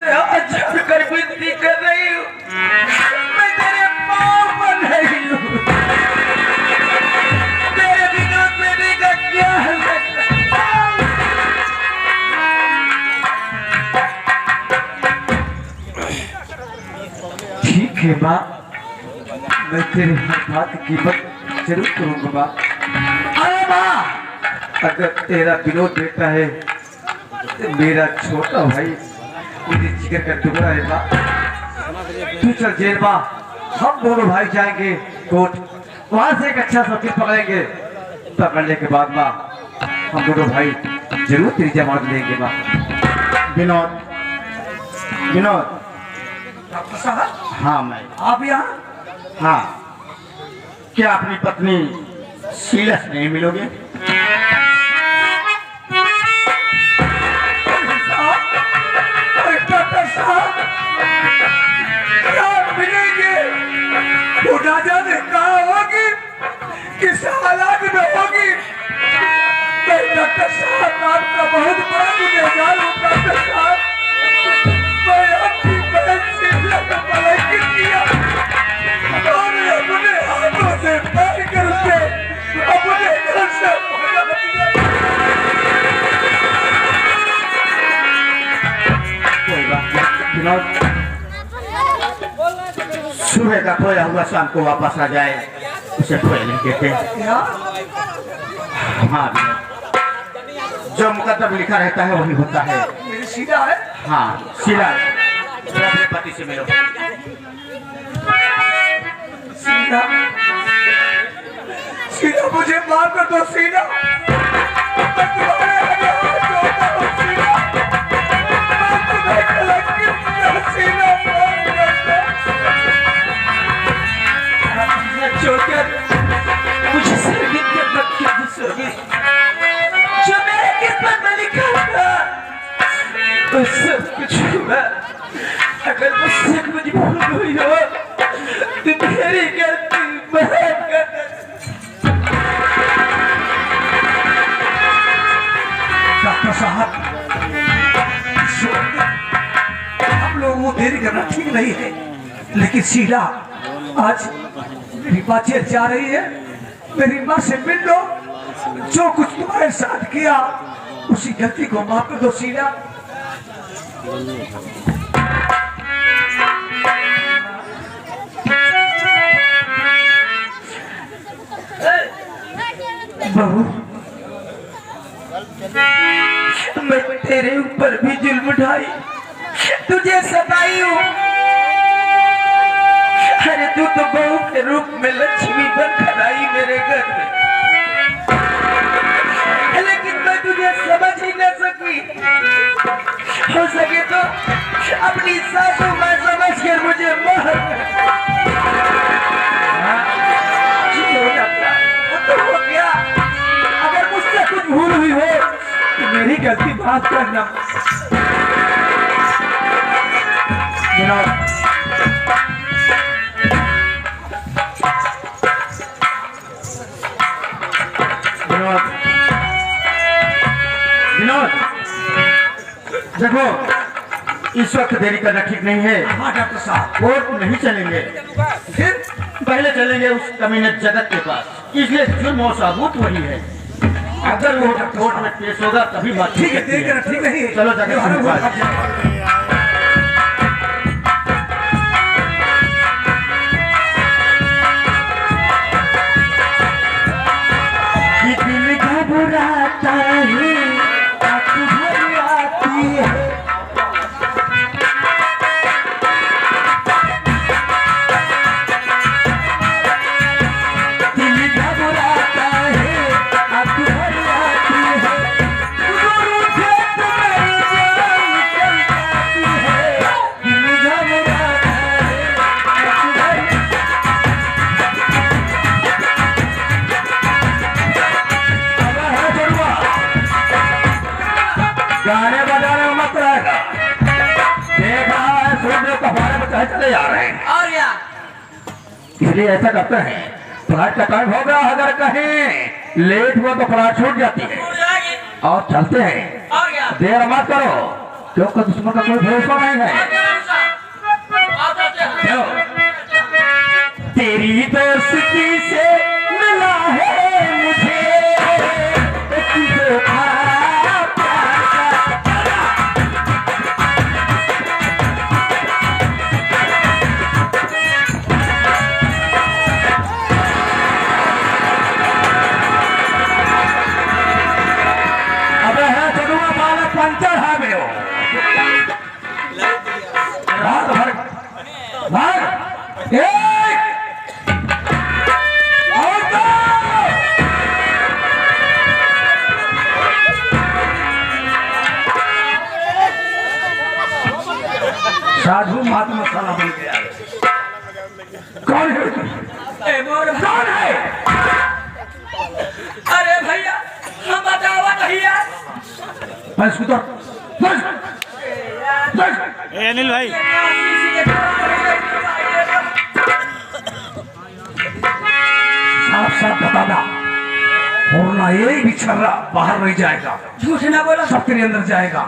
कर विनती कर रही हूँ, मैं तेरे पाँव पर रही हूँ। तेरे विनोद बेटे का क्या है? ठीक है माँ, मैं तेरे हर बात की मत जरूर करूँगा माँ। अरे माँ, अगर तेरा विनोद बेटा है तो मेरा छोटा भाई मुझे जिक्र का टुकड़ा है माँ। तू चल जेल माँ, हम दोनों भाई जाएंगे कोर्ट, वहां से एक अच्छा वकील पकड़ेंगे। पकड़ने के बाद माँ हम दोनों भाई जरूर तेरी जमानत लेंगे माँ। विनोद, विनोद। डॉक्टर साहब। हाँ मैं। आप यहाँ? हाँ, क्या अपनी पत्नी शीला से नहीं मिलोगे? डॉक्टर साहब क्या मिलेंगे? वो ना जाने कहाँ होगी, किस हालात में होगी। मैं डॉक्टर साहब आपका बहुत बड़ा गुनहगार हूँ। डॉक्टर साहब, मैं आपकी बहन शीला का भलाई किया और अपने हाथों से पैर करके अपने घर से भगा दिया। विनोद, सुबह का खोया हुआ शाम को वापस आ जाए, उसे खोए नहीं कहते। हाँ विनोद, जो मुकद्दर लिखा रहता है वही होता है। मेरी शीला है? हाँ शीला, अपने पति से मिलो। शीला, शीला मुझे माफ कर दो शीला। मैं तुम्हारे आगे हाथ जोड़ता हूँ शीला। मैं तुम्हें कलंकित किया शीला, माफ कर दो। छोड़कर मुझे शर्मिंदा के मत कर दो सोनी। जो मेरे किस्मत में लिखा था वो सब कुछ हुआ। अगर मुझसे कुछ भूल हुई हो तो मेरी गलती माफ कर दो। डॉक्टर साहब, हम लोगों को देरी करना ठीक नहीं है, लेकिन शीला आज मेरी माँ जेल जा रही है। मेरी माँ से मिल लो, जो कुछ तुम्हारे साथ किया उसी गलती को माफ कर दो शीला। बहू, मैं तेरे ऊपर भी जुल्म उठाई, तुझे सताई हूँ। अरे तू तो बहू के रूप में लक्ष्मी बनकर आई मेरे घर में, लेकिन मैं तुझे समझ ही न सकी। हो सके तो अपनी सासू माँ समझ कर मुझे मार कर। वो तो हो गया। अगर मुझसे कुछ भूल हुई हो तो मेरी गलती माफ करना। विनोद, विनोद, विनोद, देखो इस वक्त देरी करना ठीक नहीं है। हाँ डॉक्टर साहब। कोर्ट नहीं चलेंगे, फिर पहले चलेंगे उस कमीने जगत के पास, इसलिए जुर्म और साबूत वही है। अगर वो कोर्ट में पेश होगा तभी बात ठीक है, देरी करना ठीक नहीं है। चलो जगत के पास। घबराता है, आँख भर आती है। दिल घबराता है, आँख भर आती है। रूठे तो मेरी जान निकल जाती है। दिल घबराता है, आँख भर गाने बजाने में मत रहेगा। देख रहा है सूर्य को हमारे में कहीं चले जा रहे हैं। और क्या? इसलिए ऐसा करते हैं, फ्लाइट का टाइम हो गया, अगर कहीं लेट हुआ तो फ्लाइट छूट जाती है। हो जाएगी। और चलते हैं, और क्या? देर मत करो। क्यों का दुश्मन का कोई भरोसा नहीं है। क्यों? तेरी दोस्ती से मिला है मुझे तुझे पंचर है मेरे भाग भाग भाग साधु महात्मा साला बन गया। कौन है? कौन है? अरे भैया हम बतावा भैया। बस उधर बस बस। ए अनिल भाई साफ साफ बताना वरना एक भी छर्रा बाहर नहीं जाएगा। झूठ ना बोलो। सब तेरे अंदर जाएगा।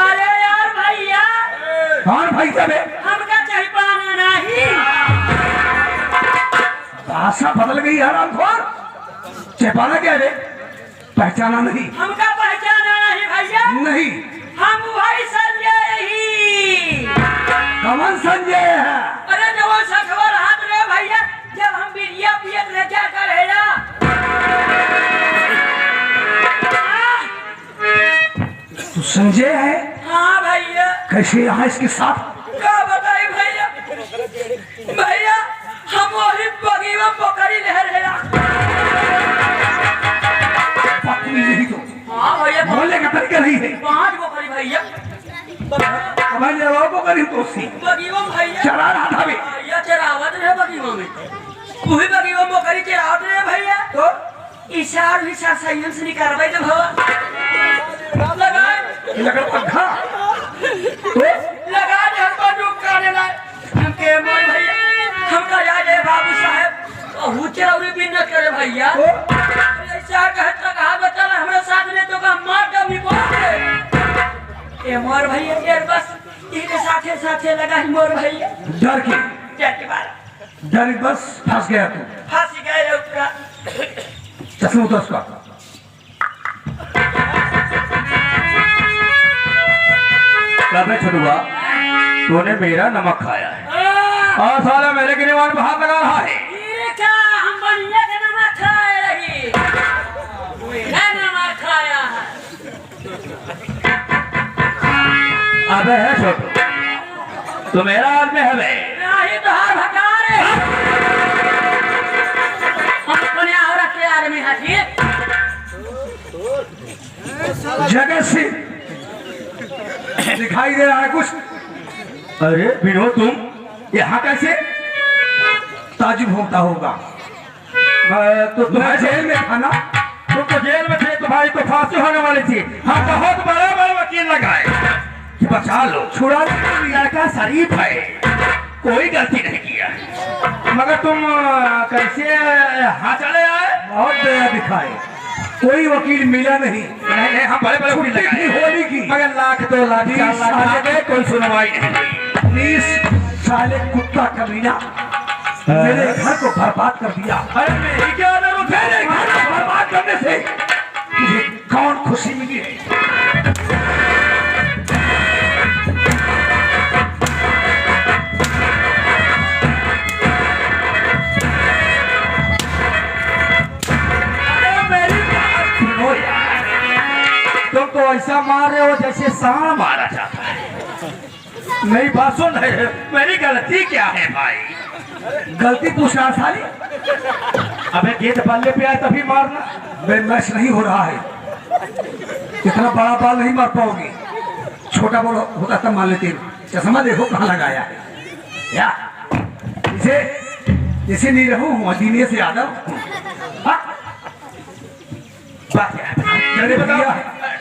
अरे यार भैया कौन भाई सब है? हमका चाहिए पाना नहीं। भाषा बदल गई हराम खोर। चेपाना क्या रे? पहचाना नहीं? हमका पहचाना नहीं भैया। नहीं। हम भाई संजय ही। कमन संजय है? अरे जो वो सखवर हाथ रे भैया जब हम बिरिया पियत रहे क्या करेगा? तू संजय है? हाँ भैया। कैसे यहाँ इसके साथ? क्या बताई भैया? भैया हम वही बगीवा पोखरी ले रहे। पत्नी नहीं तो हाँ भैया बोलने का तरीका नहीं है। 5 पोखरी भैया। मैं जवाब को करी तो सी बगीवा भैया चला रहा था भी। भैया चरावत रहे बगीवा में। वही बगीवा पोखरी चरावत रहे भैया। तो इशार विशार संयम से निकारवाई तो भवा लगाए लगा पंखा तो लगा दे हमको डूब करने लाए। हमके मोर भैया हमका याद है बाबू साहब और चरौरी बिन्नत करे भैया। तो ऐसा कहता कहा बच्चा हमारे साथ में तो का मार का ए मोर भैया यार बस इनके साथे साथे लगा ही मोर भैया। डर के बार डर बस फंस गया तू। फांसी गए उसका। चश्मा उतार उसका। कब छुड़वा तूने मेरा नमक खाया है और साला मेरे गिरवान पर हाथ लगा रहा है। हम बढ़िया का नमक खाए रही मेरा नमक खाया है। अबे है छोटू तो मेरा आदमी है बे। नहीं तो हार भगा रे हम अपने औरत के आदमी है ठीक। जगह से दिखाई दे रहा है कुछ। अरे विनोद तुम यहाँ कैसे? ताजुब होता होगा। तो तुम्हें जेल में था ना? तुम तो जेल में थे तुम्हारी तो फांसी होने वाली थी। हम बहुत बड़ा बड़ा वकील लगाए कि बचा लो छुड़ा लो। लड़का शरीफ है कोई गलती नहीं किया मगर तुम कैसे यहाँ चले आए? बहुत दया दिखाए कोई वकील मिला नहीं। नहीं हम बड़े बड़े वकील लगाए होली की मगर लाख 2 लाख 4 लाख गए कोई सुनवाई नहीं। 20 साले कुत्ता कमीना मेरे घर को बर्बाद कर दिया। अरे मेरी क्या जरूरत है? मेरे घर को बर्बाद करने से तुझे कौन खुशी मिली है? तुम तो ऐसा मार रहे हो जैसे सांड मारा जाता है। मेरी बात सुन रहे हो? मेरी गलती क्या है भाई? गलती पूछना साली। अबे गेंद बल्ले पे आए तभी मारना। बे मैच नहीं हो रहा है। इतना बड़ा बॉल नहीं मार पाओगे। छोटा बॉल होता तब मान लेते। चश्मा देखो कहाँ लगाया है या इसे नहीं रहूं मदीने से यादव।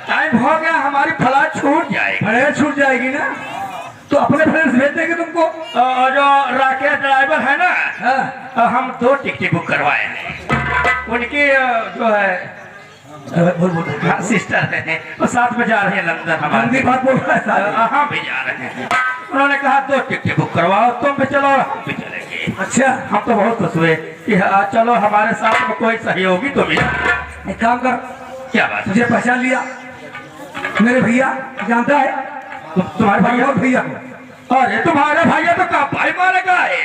टाइम हो गया हमारी फ्लाइट छूट जाएगी। अरे छूट जाएगी ना तो अपने फ्रेंड्स भेज देंगे तुमको। जो राकेश ड्राइवर है ना हम 2 टिकट बुक करवाए हैं। उनकी जो है बोल बोल हाँ सिस्टर है, वो साथ में जा रहे हैं लंदन हिंदी हमारे। बात बोल रहा है साहब। हाँ भी जा रहे हैं। उन्होंने कहा 2 टिकट बुक करवाओ, तुम भी चलो हम भी चलेंगे। अच्छा हम तो बहुत खुश हुए कि हाँ, चलो हमारे साथ में कोई सहयोगी तो मिला। एक काम कर, क्या बात है? तुझे पहचान लिया मेरे भैया, जानता है तुम्हारे भैया? और भैया को अरे तुम्हारे भैया तो कब भाई मारे गए?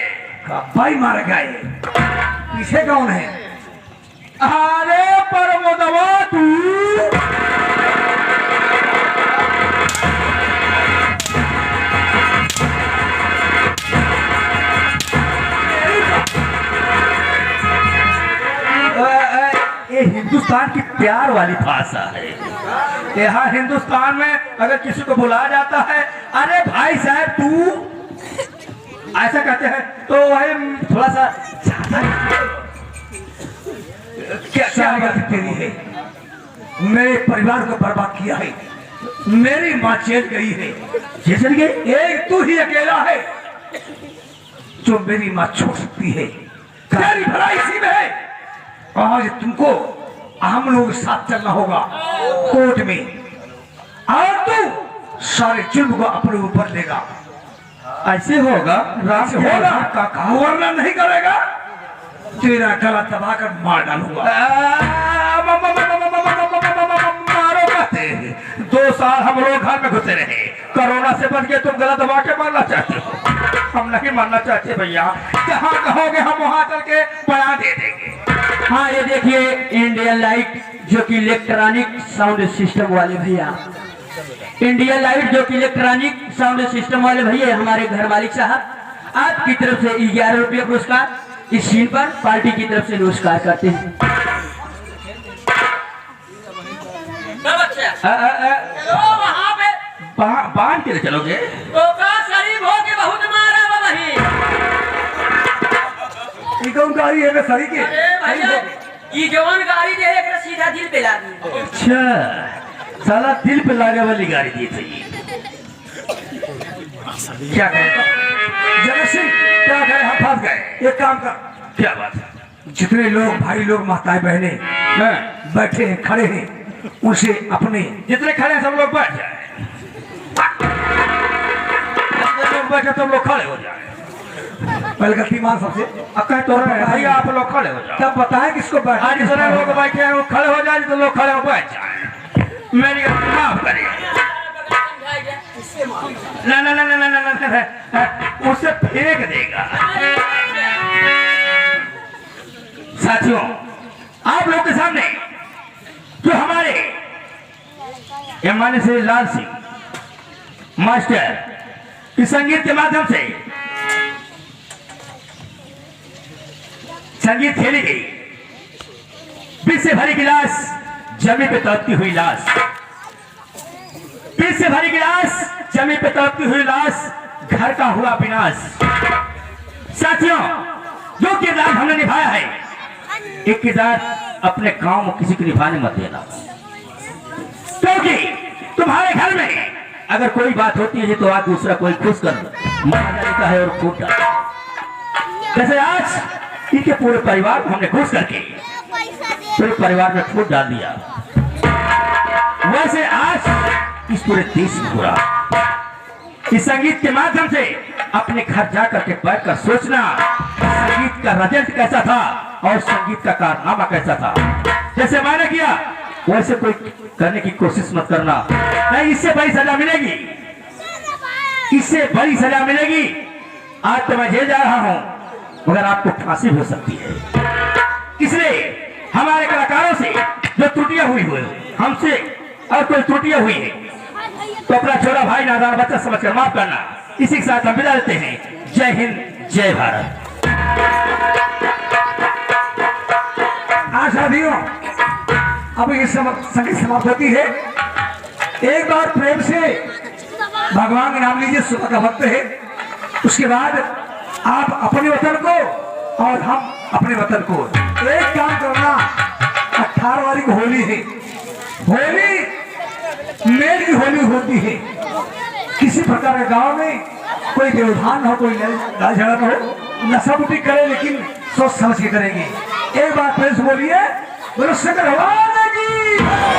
भाई मार गया ये। पीछे कौन है? अरे परमोदवा तू। ये हिंदुस्तान की प्यार वाली भाषा है। यहाँ हिंदुस्तान में अगर किसी को बुलाया जाता है, अरे भाई साहब तू, ऐसा कहते हैं तो वही थोड़ा सा ज्यादा क्या गलती तेरी है? मेरे परिवार को बर्बाद किया है, मेरी माँ जेल गई है, ये चल गए। एक तू ही अकेला है जो मेरी माँ छोड़ सकती है। तेरी भलाई इसी में है। आज तुमको हम लोग साथ चलना होगा कोर्ट में, और तू सारे जुल्म को अपने ऊपर लेगा। ऐसे होगा राम ऐसे होगा का वरना नहीं करेगा, तेरा गला दबाकर मार डालूंगा। मारो कहते हैं। 2 साल हम लोग घर में घुसे रहे, कोरोना से बच के तुम गला दबा के मारना चाहते हो। हम नहीं मारना चाहते भैया, जहाँ कहोगे हम वहाँ चल के बयान दे देंगे। हाँ ये देखिए इंडियन लाइट जो कि इलेक्ट्रॉनिक साउंड सिस्टम वाले भैया, इंडियन लाइट जो कि इलेक्ट्रॉनिक साउंड सिस्टम वाले भैया हमारे घर मालिक साहब आपकी तरफ से 11 रुपये पुरस्कार इस सीन पर पार्टी की तरफ से नमस्कार करते हैं। वहाँ पे बांध के चलोगे? शरीफ हो के बहुत मारा वही। ये कौन गाड़ी है सरी के? अरे भैया ये जवान गाड़ी दे एक सीधा दिल पे ला दी। अच्छा, साला दिल पे लागे वाली गाड़ी दी थी। क्या कहे? जगत सिंह क्या गए, हम फंस गए। एक काम कर, क्या बात है? जितने लोग भाई लोग माताएं बहने बैठे हैं खड़े हैं, उनसे अपने जितने खड़े हैं सब लोग बैठ जाए। जितने लोग बैठे तुम लोग खड़े हो जाए। पहले गलती मान सबसे अक्का तो भैया आप लोग खड़े हो जाओ। तब बताएं किसको बैठ। आज जितने लोग बैठे हैं वो खड़े हो जाए, तो लोग खड़े हो बैठ जाए। मेरी गलती माफ करिए। ना ना ना ना ना ना ना, उसे फेंक देगा। साथियों, आप लोग के सामने जो हमारे मान्य श्री लाल सिंह मास्टर इस संगीत के माध्यम से संगीत खेली गई, विष से भरी गिलास जमी पे तड़पती हुई लाश, विष से भरी गिलास जमी पे तड़पती हुई लाश, घर का हुआ विनाश। साथियों, जो किरदार हमने निभाया है, एक किरदार अपने गांव में किसी को निभाने मत देना, क्योंकि तुम्हारे घर में अगर कोई बात होती है तो आज दूसरा कोई खुश कर मार देता है और फूट डालता है। जैसे आज इनके पूरे परिवार को हमने खुश करके पूरे परिवार में फूट डाल दिया, वैसे आज इस पूरे देश में पूरा इस संगीत के माध्यम से अपने घर जाकर के बैठकर सोचना संगीत का रिजल्ट कैसा था और संगीत का कारनामा कैसा था। जैसे मैंने किया वैसे कोई करने की कोशिश मत करना, नहीं इससे बड़ी सजा मिलेगी, इससे बड़ी सजा मिलेगी। आज तो मैं जेल जा रहा हूं, मगर आपको फांसी हो सकती है। इसलिए हमारे कलाकारों से जो त्रुटियां हुई हमसे और कोई त्रुटियां हुई है तो अपना छोटा भाई नादान बच्चा समझकर माफ करना। इसी के साथ हम विदा लेते हैं। जय हिंद, जय भारत। साथियों, अब ये संगीत समाप्त होती है। एक बार प्रेम से भगवान का नाम लीजिए, सुबह का वक्त है। उसके बाद आप अपने वतन को और हम अपने वतन को एक काम करना। 18 वाली को होली है, होली मेल की होली होती है। किसी प्रकार के गांव में कोई व्यवधान न हो, कोई लड़ाई झगड़ा न हो, नशा बुटी करे लेकिन सोच समझ के करेंगे। एक बार प्रेस बोलिए, बोलो शंकर भगवान की। की